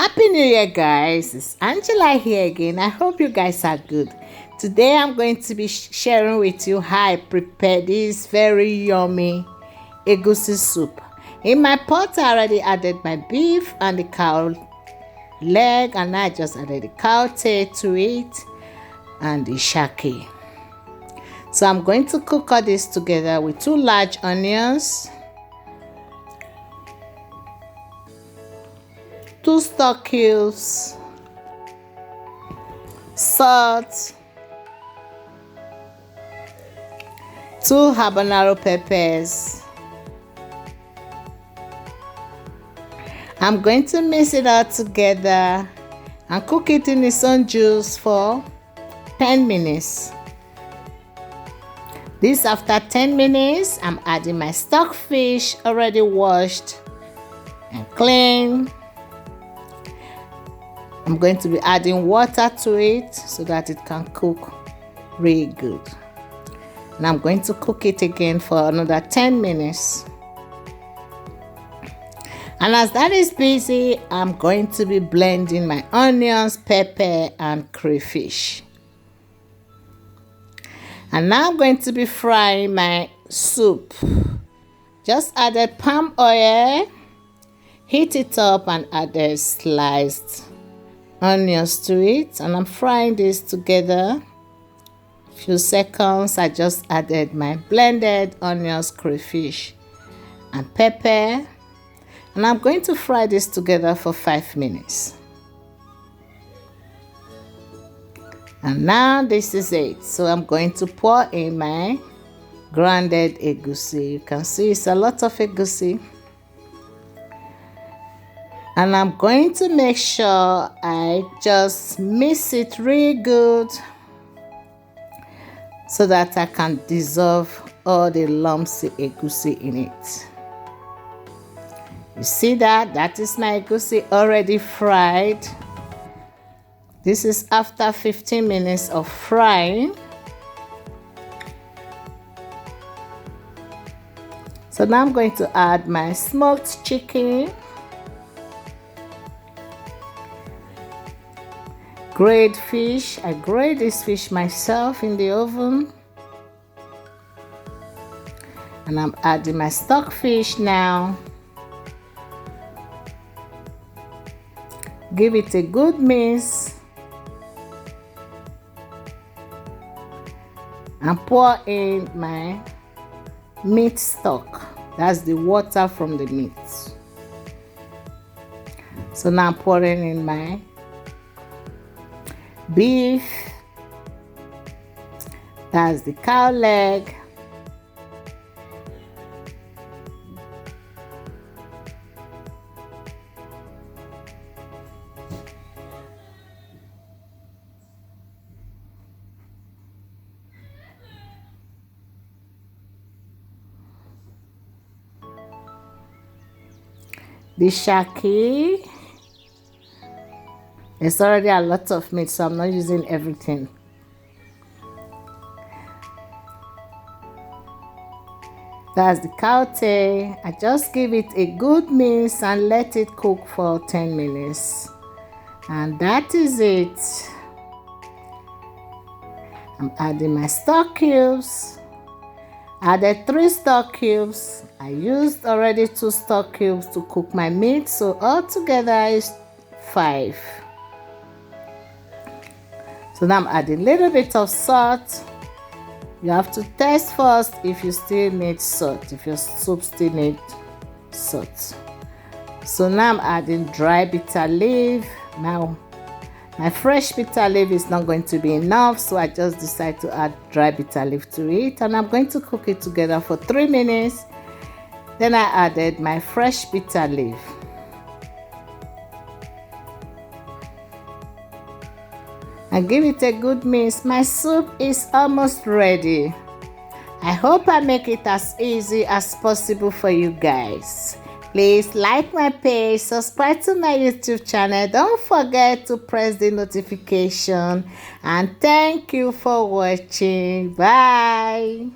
Happy New Year, guys. It's Angela here again. I hope you guys are good. Today I'm going to be sharing with you how I prepare this very yummy egusi soup. In my pot I already added my beef and the cow leg, and I just added the cow tail to it and the shaki. So I'm going to cook all this together with 2 large onions, 2 stock cubes, salt, 2 habanero peppers. I'm going to mix it all together and cook it in its own juice for 10 minutes. This after 10 minutes, I'm adding my stock fish already washed and clean. I'm going to be adding water to it so that it can cook really good. And I'm going to cook it again for another 10 minutes. And as that is busy, I'm going to be blending my onions, pepper, and crayfish. And now I'm going to be frying my soup. Just added palm oil, heat it up, and added sliced onions to it, and I'm frying this together. Few seconds, I just added my blended onions, crayfish, and pepper, and I'm going to fry this together for 5 minutes. And now this is it. So I'm going to pour in my grounded egusi. You can see it's a lot of egusi. And I'm going to make sure I just mix it really good so that I can dissolve all the lumps of egusi in it. You see that? That is my egusi already fried. This is after 15 minutes of frying. So now I'm going to add my smoked chicken, grilled fish. I grilled this fish myself in the oven. And I'm adding my stock fish now. Give it a good mix. And pour in my meat stock. That's the water from the meat. So now I'm pouring in my beef. That's the cow leg. The shaki. It's already a lot of meat, so I'm not using everything. That's the cow tail. I just give it a good mix and let it cook for 10 minutes. And that is it. I'm adding my stock cubes. Added 3 stock cubes. I used already 2 stock cubes to cook my meat, so altogether is 5. So now I'm adding a little bit of salt. You have to taste first if you still need salt, if your soup still needs salt. So now I'm adding dry bitter leaf. Now my fresh bitter leaf is not going to be enough, so I just decided to add dry bitter leaf to it, and I'm going to cook it together for 3 minutes. Then I added my fresh bitter leaf. And give it a good mix. My soup is almost ready. I hope I make it as easy as possible for you guys. Please like my page, subscribe to my YouTube channel. Don't forget to press the notification. And thank you for watching. Bye.